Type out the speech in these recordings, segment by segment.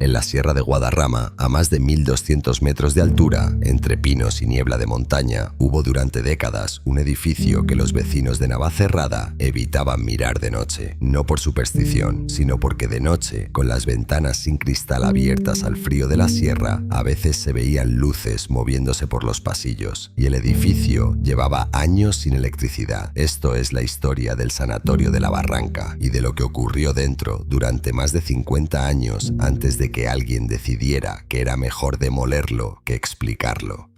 En la Sierra de Guadarrama, a más de 1200 metros de altura, entre pinos y niebla de montaña, hubo durante décadas un edificio que los vecinos de Navacerrada evitaban mirar de noche. No por superstición, sino porque de noche, con las ventanas sin cristal abiertas al frío de la sierra, a veces se veían luces moviéndose por los pasillos, y el edificio llevaba años sin electricidad. Esto es la historia del Sanatorio de la Barranca y de lo que ocurrió dentro durante más de 50 años antes de que alguien decidiera que era mejor demolerlo que explicarlo.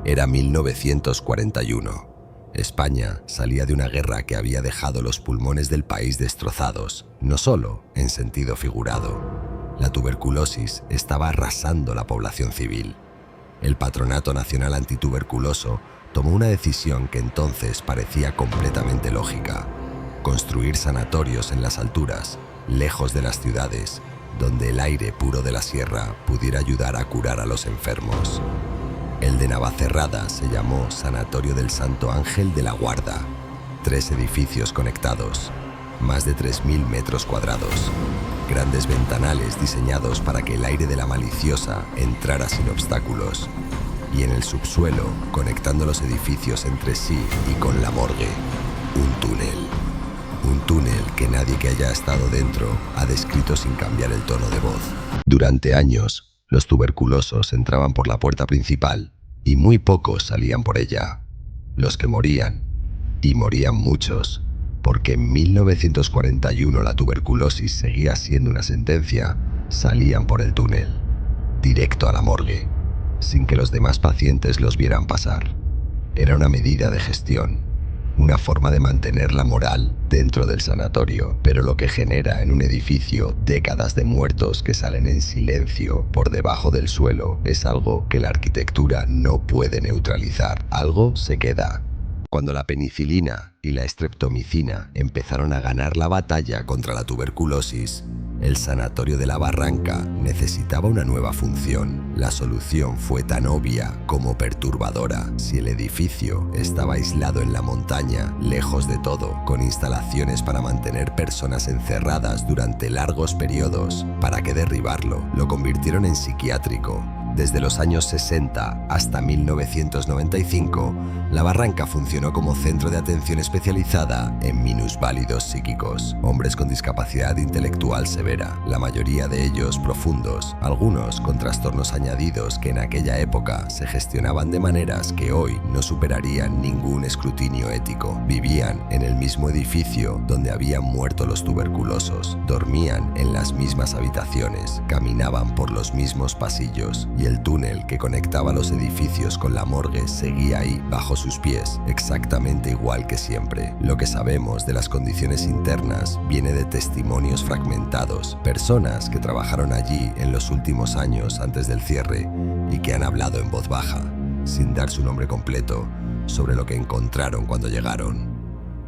Era 1941. España salía de una guerra que había dejado los pulmones del país destrozados, no solo en sentido figurado. La tuberculosis estaba arrasando la población civil. El Patronato Nacional Antituberculoso tomó una decisión que entonces parecía completamente lógica: construir sanatorios en las alturas, lejos de las ciudades, donde el aire puro de la sierra pudiera ayudar a curar a los enfermos. El de Navacerrada se llamó Sanatorio del Santo Ángel de la Guarda. 3 edificios conectados, más de 3000 metros cuadrados, grandes ventanales diseñados para que el aire de la maliciosa entrara sin obstáculos, y en el subsuelo, conectando los edificios entre sí y con la morgue, un túnel. Un túnel que nadie que haya estado dentro ha descrito sin cambiar el tono de voz. Durante años, los tuberculosos entraban por la puerta principal y muy pocos salían por ella. Los que morían, y morían muchos, porque en 1941 la tuberculosis seguía siendo una sentencia, salían por el túnel, directo a la morgue, sin que los demás pacientes los vieran pasar. Era una medida de gestión, una forma de mantener la moral dentro del sanatorio, pero lo que genera en un edificio décadas de muertos que salen en silencio por debajo del suelo es algo que la arquitectura no puede neutralizar. Algo se queda. Cuando la penicilina y la streptomicina empezaron a ganar la batalla contra la tuberculosis, el Sanatorio de la Barranca necesitaba una nueva función. La solución fue tan obvia como perturbadora. Si el edificio estaba aislado en la montaña, lejos de todo, con instalaciones para mantener personas encerradas durante largos periodos, ¿para qué derribarlo? Lo convirtieron en psiquiátrico. Desde los años 60 hasta 1995, La Barranca funcionó como centro de atención especializada en minusválidos psíquicos, hombres con discapacidad intelectual severa, la mayoría de ellos profundos, algunos con trastornos añadidos que en aquella época se gestionaban de maneras que hoy no superarían ningún escrutinio ético. Vivían en el mismo edificio donde habían muerto los tuberculosos, dormían en las mismas habitaciones, caminaban por los mismos pasillos, y el túnel que conectaba los edificios con la morgue seguía ahí, bajo sus pies, exactamente igual que siempre. Lo que sabemos de las condiciones internas viene de testimonios fragmentados, personas que trabajaron allí en los últimos años antes del cierre y que han hablado en voz baja, sin dar su nombre completo, sobre lo que encontraron cuando llegaron.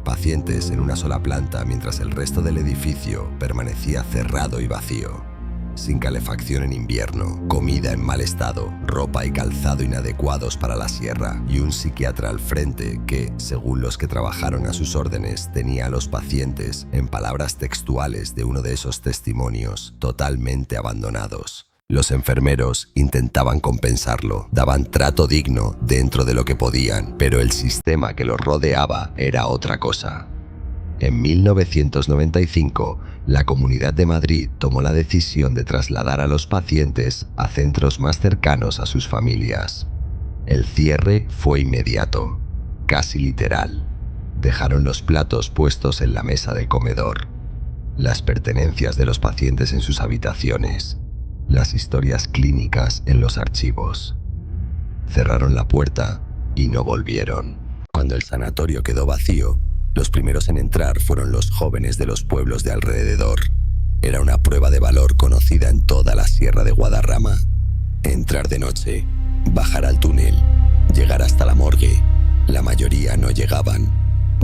Pacientes en una sola planta mientras el resto del edificio permanecía cerrado y vacío. Sin calefacción en invierno, comida en mal estado, ropa y calzado inadecuados para la sierra, y un psiquiatra al frente que, según los que trabajaron a sus órdenes, tenía a los pacientes, en palabras textuales de uno de esos testimonios, totalmente abandonados. Los enfermeros intentaban compensarlo, daban trato digno dentro de lo que podían, pero el sistema que los rodeaba era otra cosa. En 1995, la Comunidad de Madrid tomó la decisión de trasladar a los pacientes a centros más cercanos a sus familias. El cierre fue inmediato, casi literal. Dejaron los platos puestos en la mesa del comedor, las pertenencias de los pacientes en sus habitaciones, las historias clínicas en los archivos. Cerraron la puerta y no volvieron. Cuando el sanatorio quedó vacío, los primeros en entrar fueron los jóvenes de los pueblos de alrededor. Era una prueba de valor conocida en toda la Sierra de Guadarrama. Entrar de noche, bajar al túnel, llegar hasta la morgue. La mayoría no llegaban,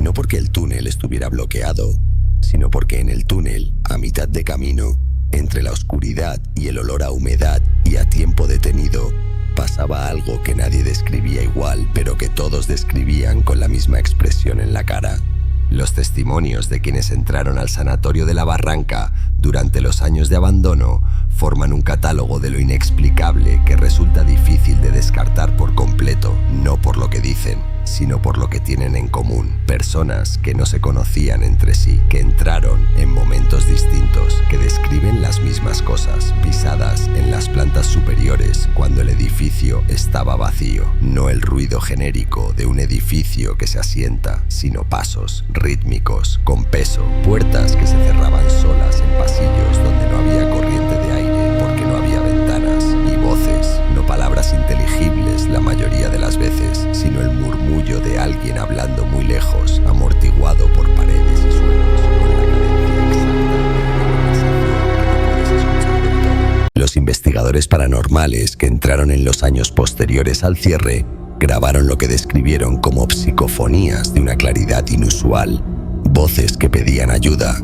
no porque el túnel estuviera bloqueado, sino porque en el túnel, a mitad de camino, entre la oscuridad y el olor a humedad y a tiempo detenido, pasaba algo que nadie describía igual, pero que todos describían con la misma expresión en la cara. Los testimonios de quienes entraron al Sanatorio de la Barranca durante los años de abandono forman un catálogo de lo inexplicable que resulta difícil de descartar por completo, no por lo que dicen, sino por lo que tienen en común. Personas que no se conocían entre sí, que entraron en momentos distintos, que describen las mismas cosas, pisadas en las plantas superiores cuando el edificio estaba vacío. No el ruido genérico de un edificio que se asienta, sino pasos rítmicos, con peso, puertas que se cerraban solas en pasillos donde no había corriente de aire porque no había ventanas, y voces, no palabras inteligibles la mayoría de las veces, sino el murmullo de alguien hablando muy lejos, amortiguado por paredes y suelos, con la cadencia exacta de una conversación que no puedes escuchar del todo. Los investigadores paranormales que entraron en los años posteriores al cierre grabaron lo que describieron como psicofonías de una claridad inusual, voces que pedían ayuda,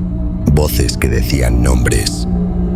voces que decían nombres,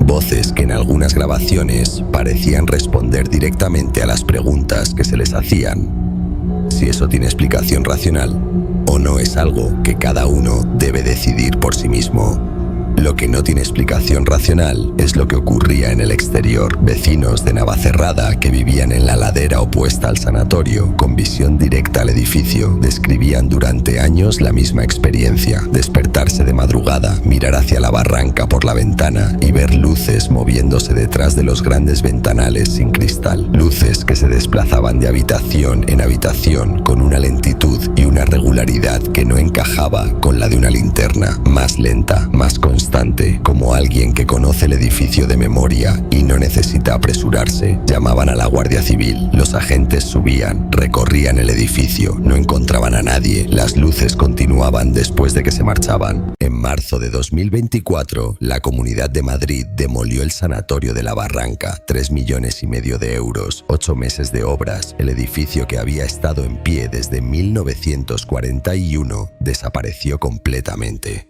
voces que en algunas grabaciones parecían responder directamente a las preguntas que se les hacían. Si eso tiene explicación racional o no es algo que cada uno debe decidir por sí mismo. Lo que no tiene explicación racional es lo que ocurría en el exterior. Vecinos de Navacerrada que vivían en la ladera opuesta al sanatorio, con visión directa al edificio, describían durante años la misma experiencia: despertarse de madrugada, mirar hacia la barranca por la ventana y ver luces moviéndose detrás de los grandes ventanales sin cristal. Luces que se desplazaban de habitación en habitación con una lentitud y una regularidad que no encajaba con la de una linterna, más lenta, más constante, como alguien que conoce el edificio de memoria y no necesita apresurarse. Llamaban a la Guardia Civil. Los agentes subían, recorrían el edificio, no encontraban a nadie. Las luces continuaban después de que se marchaban. En marzo de 2024, la Comunidad de Madrid demolió el sanatorio de la Barranca, 3,5 millones de euros, 8 meses de obras. El edificio, que había estado en pie desde 1941, desapareció completamente.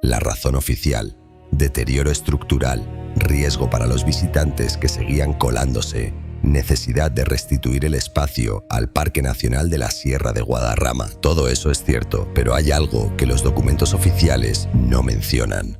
La razón oficial: deterioro estructural, riesgo para los visitantes que seguían colándose, necesidad de restituir el espacio al Parque Nacional de la Sierra de Guadarrama. Todo eso es cierto, pero hay algo que los documentos oficiales no mencionan.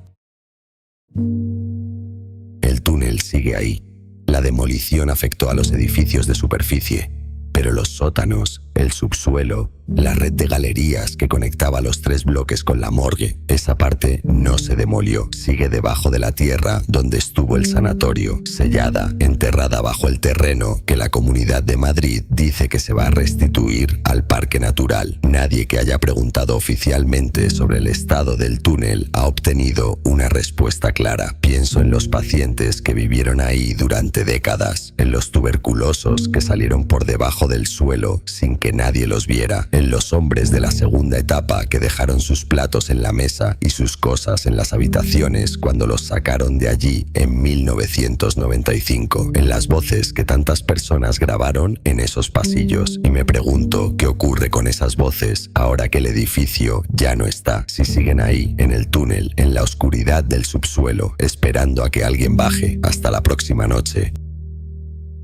El túnel sigue ahí. La demolición afectó a los edificios de superficie, pero los sótanos, el subsuelo, la red de galerías que conectaba los 3 bloques con la morgue, esa parte no se demolió. Sigue debajo de la tierra donde estuvo el sanatorio, sellada, enterrada bajo el terreno que la Comunidad de Madrid dice que se va a restituir al Parque Natural. Nadie que haya preguntado oficialmente sobre el estado del túnel ha obtenido una respuesta clara. Pienso en los pacientes que vivieron ahí durante décadas, en los tuberculosos que salieron por debajo del suelo sin que nadie los viera, en los hombres de la segunda etapa que dejaron sus platos en la mesa y sus cosas en las habitaciones cuando los sacaron de allí en 1995, en las voces que tantas personas grabaron en esos pasillos. Y me pregunto qué ocurre con esas voces ahora que el edificio ya no está, si siguen ahí, en el túnel, en la oscuridad del subsuelo, esperando a que alguien baje. Hasta la próxima noche.